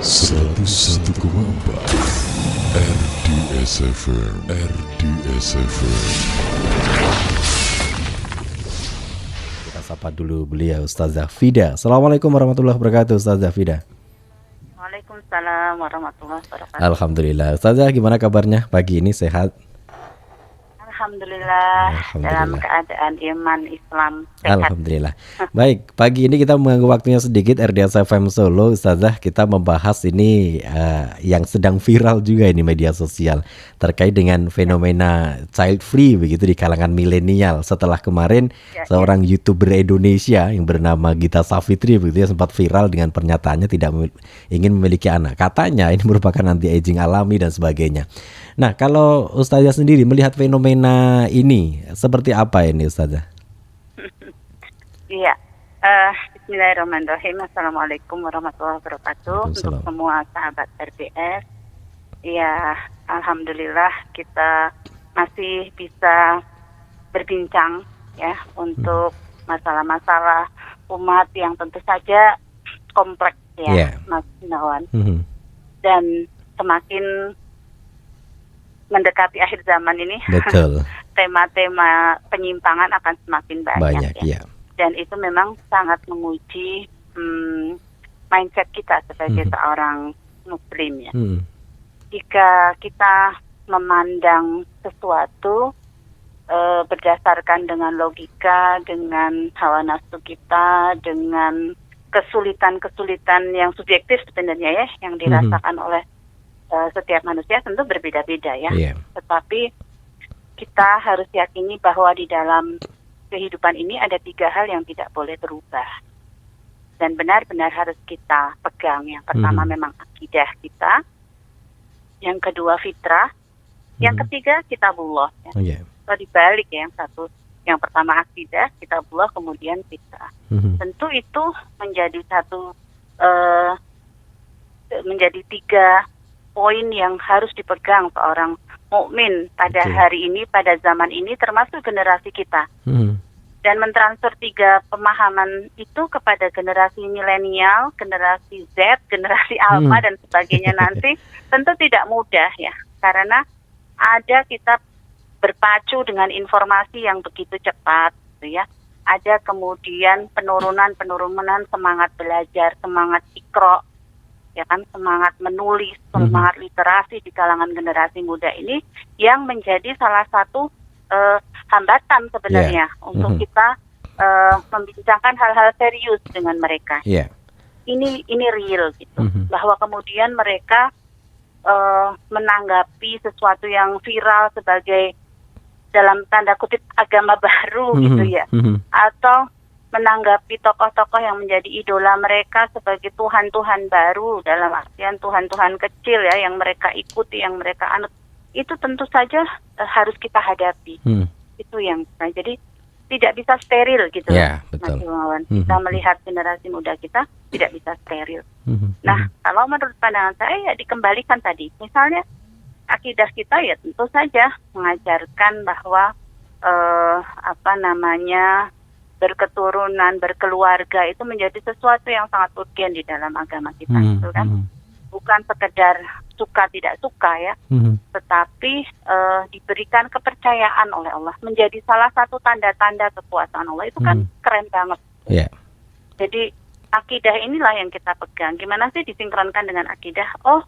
101,4 RDS FM. Kita sapa dulu beliau Ustazah Fida. Assalamualaikum warahmatullahi wabarakatuh, Ustazah Fida. Waalaikumsalam warahmatullahi wabarakatuh. Alhamdulillah. Ustazah, gimana kabarnya pagi ini, sehat? Alhamdulillah, dalam keadaan iman Islam sehat. Alhamdulillah. Baik, pagi ini kita mengganggu waktunya sedikit RDS FM Solo, Ustazah. Kita membahas ini yang sedang viral juga ini media sosial terkait dengan fenomena child free begitu di kalangan milenial. Setelah kemarin seorang YouTuber Indonesia yang bernama Gita Savitri begitu ya sempat viral dengan pernyataannya tidak ingin memiliki anak. Katanya ini merupakan anti aging alami dan sebagainya. Nah, kalau Ustazah sendiri melihat fenomena ini seperti apa ini, Ustazah? Iya, Bismillahirrahmanirrahim. Assalamualaikum warahmatullahi wabarakatuh. Untuk semua sahabat RDS. Ya, Alhamdulillah kita masih bisa berbincang ya untuk masalah-masalah umat yang tentu saja kompleks ya, Mas Gunawan. Dan semakin mendekati akhir zaman ini, betul. Tema-tema penyimpangan akan semakin banyak ya. Ya. Dan itu memang sangat menguji mindset kita sebagai seorang muslim ya. Jika kita memandang sesuatu berdasarkan dengan logika, dengan hawa nafsu kita, dengan kesulitan-kesulitan yang subjektif sebenarnya ya, yang dirasakan oleh setiap manusia tentu berbeda-beda ya. Tetapi kita harus yakini bahwa di dalam kehidupan ini ada 3 hal yang tidak boleh berubah dan benar-benar harus kita pegang. Yang pertama memang akidah kita, yang kedua fitrah, yang ketiga kitabullah ya. Kalau dibalik ya, yang pertama akidah, kitabullah, kemudian fitrah. Tentu itu menjadi menjadi 3 poin yang harus dipegang seorang mukmin pada hari ini, pada zaman ini, termasuk generasi kita. Dan mentransfer 3 pemahaman itu kepada generasi milenial, generasi Z, generasi Alpha dan sebagainya nanti tentu tidak mudah ya, karena kita berpacu dengan informasi yang begitu cepat, gitu ya. Ada kemudian penurunan semangat belajar, semangat ikro, ya kan, semangat menulis, semangat literasi di kalangan generasi muda ini yang menjadi salah satu hambatan sebenarnya untuk kita membincangkan hal-hal serius dengan mereka. Ini real gitu, bahwa kemudian mereka menanggapi sesuatu yang viral sebagai dalam tanda kutip agama baru gitu ya, atau menanggapi tokoh-tokoh yang menjadi idola mereka sebagai Tuhan-Tuhan baru, dalam artian Tuhan-Tuhan kecil ya, yang mereka ikuti, yang mereka anut. Itu tentu saja harus kita hadapi. Itu yang jadi tidak bisa steril gitu ya, Mas Imawan. Kita melihat generasi muda kita tidak bisa steril. Nah, kalau menurut pandangan saya ya dikembalikan tadi. Misalnya akidah kita ya tentu saja mengajarkan bahwa berketurunan, berkeluarga itu menjadi sesuatu yang sangat urgen di dalam agama kita, itu kan. Bukan sekedar suka tidak suka ya, tetapi diberikan kepercayaan oleh Allah, menjadi salah satu tanda-tanda kekuasaan Allah, itu kan keren banget. Jadi akidah inilah yang kita pegang. Gimana sih disinkronkan dengan akidah? Oh,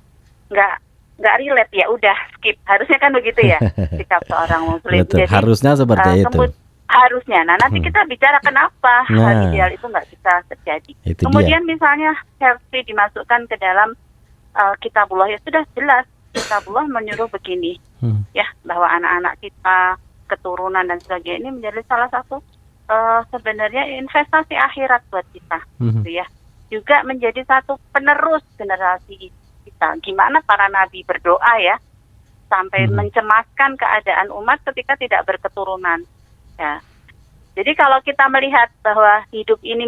nggak relate, ya udah skip. Harusnya kan begitu ya sikap seorang muslim. Betul. Jadi harusnya seperti itu. Harusnya. Nah, nanti kita bicara kenapa hal ideal itu nggak bisa terjadi. Kemudian misalnya healthy dimasukkan ke dalam kitabullah, ya sudah jelas kitabullah menyuruh begini, ya, bahwa anak-anak kita, keturunan dan sebagainya ini menjadi salah satu sebenarnya investasi akhirat buat kita, gitu ya. Juga menjadi satu penerus generasi kita. Gimana para nabi berdoa ya, sampai mencemaskan keadaan umat ketika tidak berketurunan. Ya. Jadi kalau kita melihat bahwa hidup ini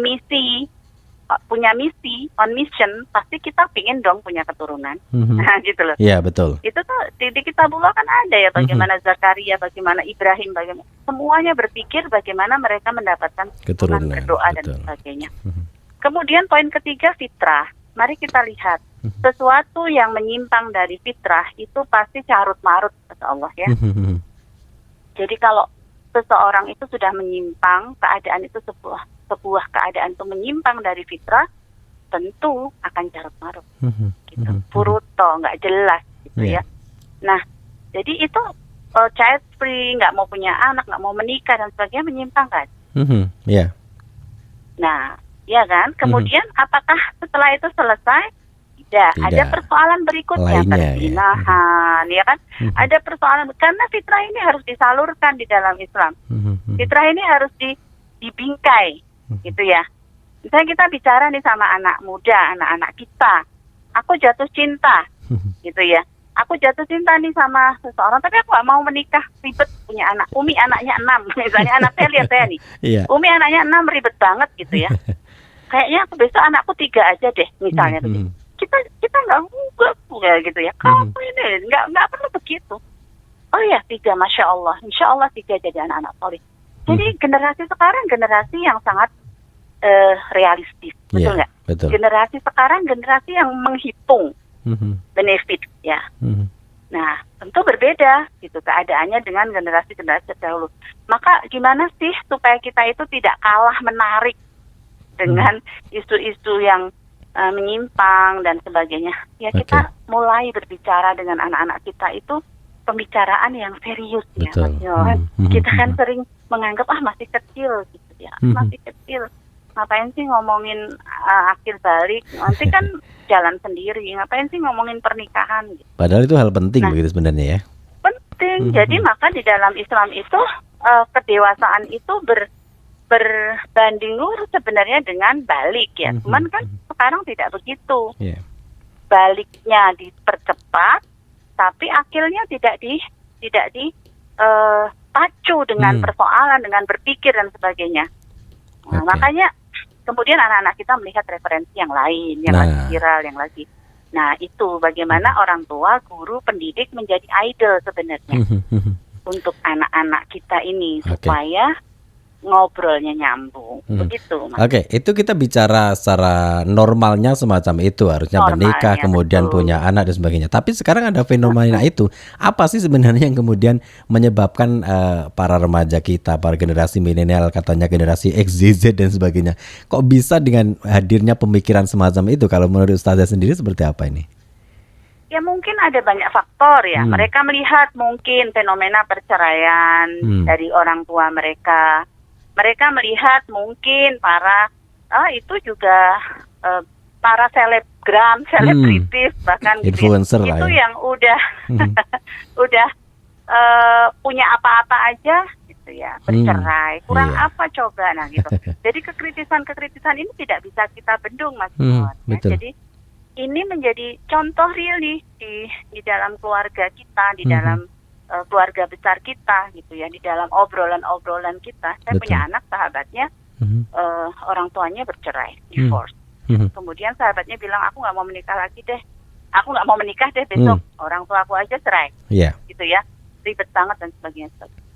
punya misi, on mission, pasti kita pingin dong punya keturunan. Nah, gitu loh. Iya, betul. Itu tuh di kitabullah kan ada ya, bagaimana Zakaria, bagaimana Ibrahim, bagaimana semuanya berpikir bagaimana mereka mendapatkan keturunan, berdoa dan sebagainya. Kemudian poin ketiga fitrah. mari kita lihat sesuatu yang menyimpang dari fitrah itu pasti carut marut, kata Allah ya. Jadi kalau seseorang itu sudah menyimpang, keadaan itu sebuah keadaan itu menyimpang dari fitrah, tentu akan carut marut, gitu. Furuto, nggak jelas, gitu ya. Nah, jadi itu child free, nggak mau punya anak, nggak mau menikah dan sebagainya, menyimpang kan? Nah, ya kan. Kemudian apakah setelah itu selesai? Tidak. Ada persoalan berikutnya, perzinahan, ya kan? Ada persoalan karena fitrah ini harus disalurkan di dalam Islam. Fitrah ini harus dibingkai, gitu ya. Misalnya kita bicara nih sama anak muda, anak-anak kita, aku jatuh cinta, gitu ya. Aku jatuh cinta nih sama seseorang, tapi aku gak mau menikah, ribet punya anak. Umi anaknya 6, misalnya anak saya lihat saya nih. Umi anaknya 6, ribet banget gitu ya. Kayaknya aku besok anakku 3 aja deh, misalnya begitu. Kita nggak gitu ya. Kamu ini nggak perlu begitu. Oh ya 3, masya Allah, insya Allah 3 jadi anak-anak soleh. Jadi generasi sekarang generasi yang sangat realistis, betul nggak? Generasi sekarang generasi yang menghitung benefit ya. Nah tentu berbeda gitu keadaannya dengan generasi-generasi terdahulu. Maka gimana sih supaya kita itu tidak kalah menarik dengan isu-isu yang menyimpang dan sebagainya? Ya kita mulai berbicara dengan anak-anak kita itu pembicaraan yang serius ya, Mas Yon. Kita kan sering menganggap masih kecil gitu ya, masih kecil. Ngapain sih ngomongin akhir balik? Nanti kan jalan sendiri. Ngapain sih ngomongin pernikahan? Gitu. Padahal itu hal penting begitu sebenarnya ya. Penting. Jadi maka di dalam Islam itu kedewasaan itu berbanding lurus sebenarnya dengan balik ya. Cuman kan sekarang tidak begitu. Baliknya dipercepat, tapi akhirnya tidak dipacu dengan persoalan, dengan berpikir dan sebagainya. Nah, makanya kemudian anak-anak kita melihat referensi yang lain, yang lagi viral, yang lagi. Nah, itu bagaimana orang tua, guru, pendidik menjadi idol sebenarnya untuk anak-anak kita ini supaya ngobrolnya nyambung, begitu. Oke, itu kita bicara secara normalnya semacam itu, harusnya menikah, kemudian punya anak dan sebagainya. Tapi sekarang ada fenomena itu. Apa sih sebenarnya yang kemudian menyebabkan para remaja kita, para generasi milenial, katanya generasi X, Z dan sebagainya, kok bisa dengan hadirnya pemikiran semacam itu? Kalau menurut Ustazah sendiri seperti apa ini? Ya mungkin ada banyak faktor ya. Mereka melihat mungkin fenomena perceraian dari orang tua mereka. Mereka melihat mungkin para itu juga para selebgram, selebritis bahkan influencer gitu, itu ya. yang udah punya apa-apa aja gitu ya, bercerai, kurang apa coba, nah gitu. Jadi kekritisan ini tidak bisa kita bendung, Mas Yon. Jadi ini menjadi contoh real nih di dalam keluarga kita, di dalam keluarga besar kita gitu ya, di dalam obrolan-obrolan kita. Saya punya anak, sahabatnya orang tuanya bercerai, divorce. Kemudian sahabatnya bilang, aku nggak mau menikah lagi deh, aku nggak mau menikah deh besok, orang tua aku aja cerai, gitu ya, ribet banget dan sebagainya.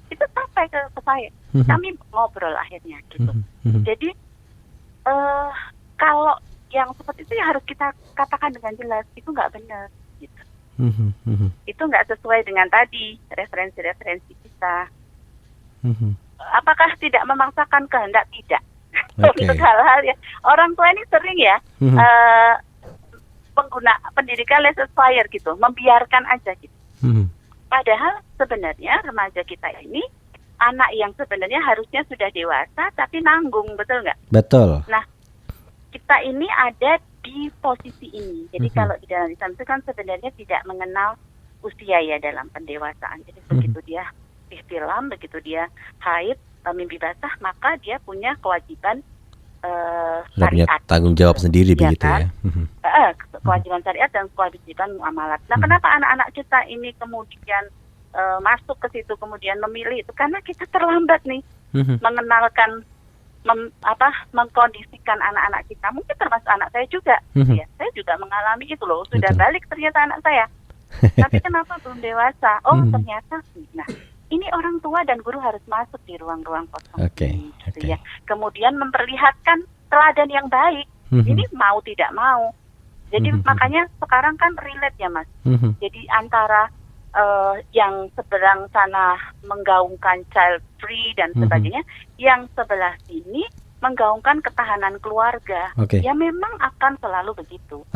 Itu sampai ke saya, kami ngobrol akhirnya gitu. Jadi kalau yang seperti itu ya harus kita katakan dengan jelas, itu nggak benar gitu. Itu nggak sesuai dengan tadi referensi-referensi kita. Apakah tidak memaksakan kehendak? Tidak. Untuk hal-hal ya, orang tua ini sering ya pengguna pendidikan laissez-faire gitu, membiarkan aja gitu. Padahal sebenarnya remaja kita ini anak yang sebenarnya harusnya sudah dewasa tapi nanggung, betul nggak? Betul. Nah, kita ini ada di posisi ini. Jadi kalau di dalam Islam itu kan sebenarnya tidak mengenal usia ya dalam pendewasaan. Jadi begitu dia ihtilam, begitu dia haid, mimpi basah, maka dia punya kewajiban syariat. Tanggung jawab sendiri ya, begitu kan? Ya. Kewajiban syariat dan kewajiban muamalat. Nah, kenapa anak-anak kita ini kemudian masuk ke situ, kemudian memilih itu? Karena kita terlambat nih mengenalkan, mengkondisikan anak-anak kita. Mungkin termasuk anak saya juga. Ya, saya juga mengalami itu loh. Sudah balik ternyata anak saya. Tapi kenapa belum dewasa? Oh, ternyata. Nah, ini orang tua dan guru harus masuk di ruang-ruang kosong. Gitu ya. Kemudian memperlihatkan teladan yang baik. Ini mau tidak mau. Jadi makanya sekarang kan relate ya Mas. Jadi antara yang seberang sana menggaungkan child free dan sebagainya, yang sebelah sini menggaungkan ketahanan keluarga. Ya memang akan selalu begitu.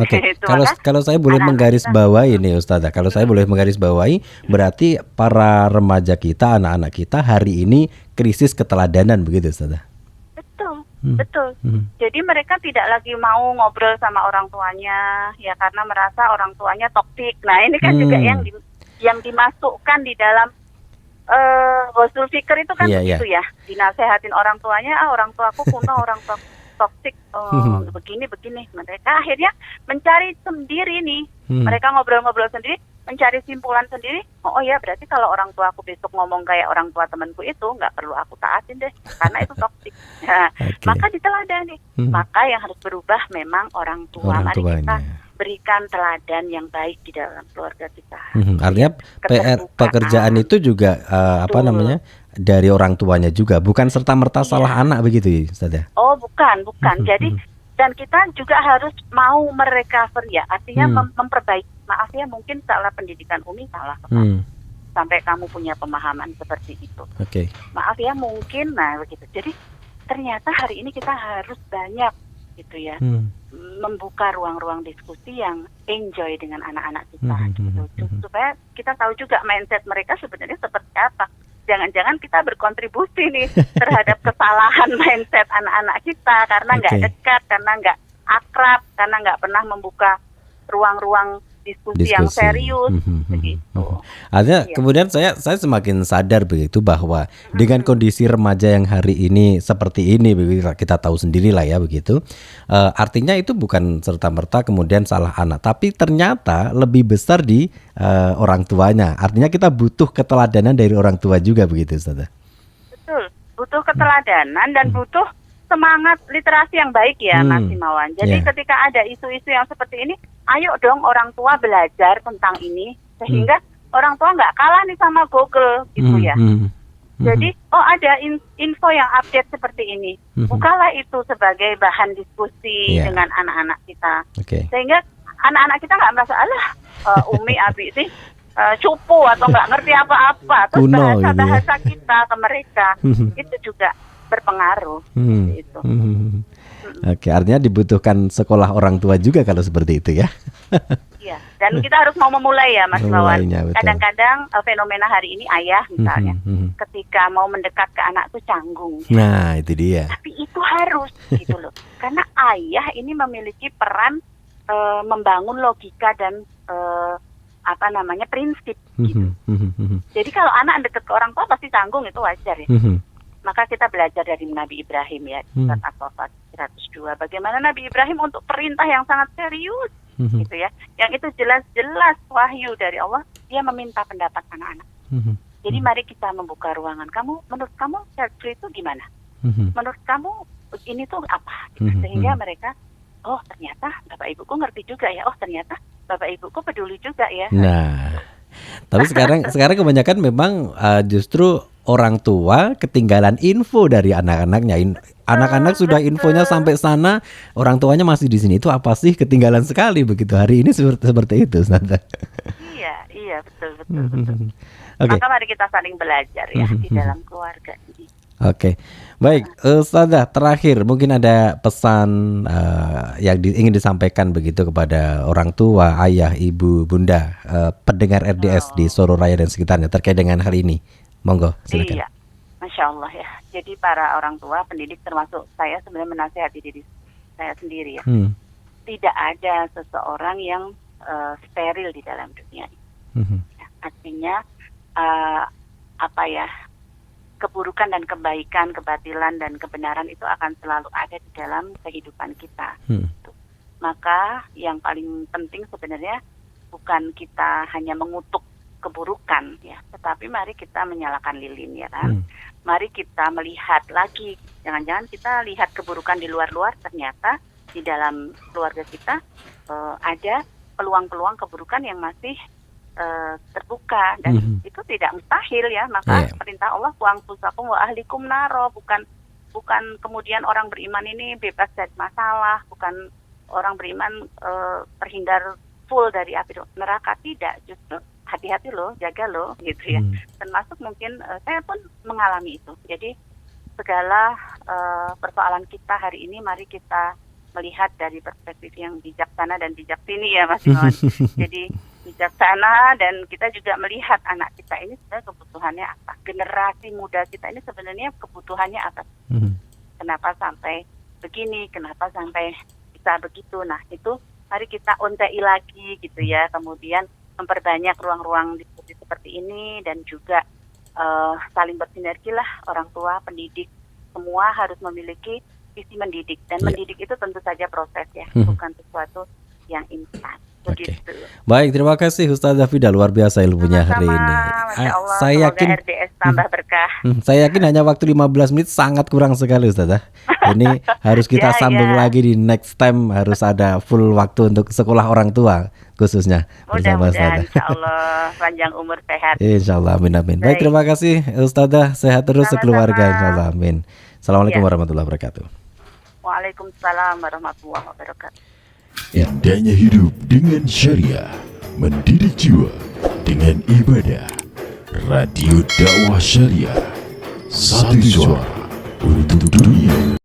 Kalau saya boleh menggarisbawahi nih Ustazah, kalau saya boleh menggarisbawahi, berarti para remaja kita, anak-anak kita hari ini krisis keteladanan begitu Ustazah. Betul. Jadi mereka tidak lagi mau ngobrol sama orang tuanya ya karena merasa orang tuanya toksik. Nah, ini kan juga yang dimasukkan di dalam Ghosul Fikr itu kan begitu ya. Dinasehatin orang tuanya, orang tuaku kuno, orang tua toksik, begini. Mereka akhirnya mencari sendiri nih. Mereka ngobrol-ngobrol sendiri, mencari simpulan sendiri. Oh ya, berarti kalau orang tua aku besok ngomong kayak orang tua temanku itu, nggak perlu aku taatin deh, karena itu toksik. Nah, maka diteladani. Maka yang harus berubah memang orang tua. Mari kita berikan teladan yang baik di dalam keluarga kita. Artinya pekerjaan itu juga dari orang tuanya juga, bukan serta-merta salah anak begitu, Ustaz ya? Oh, bukan. Jadi dan kita juga harus mau merecover ya, artinya memperbaiki. Maaf ya, mungkin salah pendidikan Umi salah sampai kamu punya pemahaman seperti itu. Maaf ya, mungkin begitu. Jadi ternyata hari ini kita harus banyak gitu ya, membuka ruang-ruang diskusi yang enjoy dengan anak-anak kita gitu. Supaya kita tahu juga mindset mereka sebenarnya seperti apa. Jangan-jangan kita berkontribusi nih terhadap kesalahan mindset anak-anak kita karena nggak dekat, karena nggak akrab, karena nggak pernah membuka ruang-ruang diskusi yang serius begitu. Artinya kemudian saya semakin sadar begitu bahwa dengan kondisi remaja yang hari ini seperti ini, kita tahu sendiri lah ya begitu. Artinya itu bukan serta-merta kemudian salah anak, tapi ternyata lebih besar di orang tuanya. Artinya kita butuh keteladanan dari orang tua juga begitu, Ustaz. Betul, butuh keteladanan dan butuh semangat literasi yang baik ya, Mas Himawan. Jadi ketika ada isu-isu yang seperti ini, ayo dong orang tua belajar tentang ini sehingga orang tua nggak kalah nih sama Google gitu ya. Jadi ada info yang update seperti ini, bukalah itu sebagai bahan diskusi dengan anak-anak kita, sehingga anak-anak kita nggak merasa Umi Abi sih cupu atau nggak ngerti apa-apa. Terus bahasa kita ke mereka itu juga berpengaruh. Itu. Artinya dibutuhkan sekolah orang tua juga kalau seperti itu ya. Iya, dan kita harus mau memulai ya Mas Wawan. Kadang-kadang fenomena hari ini ayah misalnya, ketika mau mendekat ke anak tuh canggung. Nah, itu dia. Tapi itu harus gitu loh. Karena ayah ini memiliki peran membangun logika dan prinsip gitu. Jadi kalau anak dekat ke orang tua pasti canggung, itu wajar ya. Maka kita belajar dari Nabi Ibrahim ya, surat As-Saffat 102. Bagaimana Nabi Ibrahim untuk perintah yang sangat serius, gitu ya. Yang itu jelas-jelas wahyu dari Allah, dia meminta pendapat anak-anak. Jadi mari kita membuka ruangan. Menurut kamu child-free itu gimana? Menurut kamu ini tuh apa? Sehingga mereka, oh ternyata Bapak Ibuku ngerti juga ya. Oh ternyata Bapak Ibuku peduli juga ya. Nah, tapi sekarang kebanyakan memang justru orang tua ketinggalan info dari anak-anaknya. Anak-anak sudah infonya sampai sana, orang tuanya masih di sini. Itu apa sih, ketinggalan sekali begitu. Hari ini seperti itu, Ustaz. Iya, betul. Maka mari kita saling belajar ya di dalam keluarga ini. Baik, Ustazah, terakhir mungkin ada pesan yang ingin disampaikan begitu kepada orang tua, ayah, ibu, bunda, pendengar RDS di Solo Raya dan sekitarnya terkait dengan hal ini. Monggo, silakan. Iya, Masya Allah ya. Jadi para orang tua, pendidik termasuk saya sebenarnya menasihati diri saya sendiri ya. Tidak ada seseorang yang steril di dalam dunia ini. Artinya keburukan dan kebaikan, kebatilan dan kebenaran itu akan selalu ada di dalam kehidupan kita. Maka yang paling penting sebenarnya bukan kita hanya mengutuk keburukan ya, tetapi mari kita menyalakan lilin ya kan. Mari kita melihat lagi, jangan-jangan kita lihat keburukan di luar-luar, ternyata di dalam keluarga kita ada peluang-peluang keburukan yang masih terbuka dan itu tidak mustahil ya. Maka perintah Allah wa'anfusakum wa ahlikum naro, bukan kemudian orang beriman ini bebas dari masalah, bukan orang beriman terhindar full dari api neraka, tidak, justru hati-hati loh, jaga loh gitu ya. Termasuk mungkin saya pun mengalami itu. Jadi segala persoalan kita hari ini mari kita melihat dari perspektif yang bijaksana dan bijaksini ya Mas Imam. Jadi bijaksana, dan kita juga melihat anak kita ini sebenarnya kebutuhannya apa, generasi muda kita ini sebenarnya kebutuhannya apa, kenapa sampai begini, kenapa sampai bisa begitu. Nah itu mari kita ontai lagi gitu ya, kemudian memperbanyak ruang-ruang diskusi seperti ini, dan juga saling bersinergi lah, orang tua, pendidik, semua harus memiliki visi mendidik, dan mendidik itu tentu saja proses ya, bukan sesuatu yang instan. Begitu. Baik, terima kasih Ustazah Fida, luar biasa ilmunya hari ini. Masya Allah, Saya yakin RDS tambah berkah. Saya yakin hanya waktu 15 menit sangat kurang sekali Ustazah. Ini harus kita sambung lagi di next time, harus ada full waktu untuk sekolah orang tua khususnya bersama Ustazah. Insya Allah panjang umur sehat. Insya Allah, amin amin. Baik, terima kasih Ustazah, sehat terus sekeluarga, insya Allah, amin. Assalamualaikum warahmatullahi wabarakatuh. Waalaikumsalam warahmatullahi wabarakatuh. Indahnya hidup dengan syariah, mendidik jiwa dengan ibadah. Radio Dakwah Syariah, satu suara untuk dunia.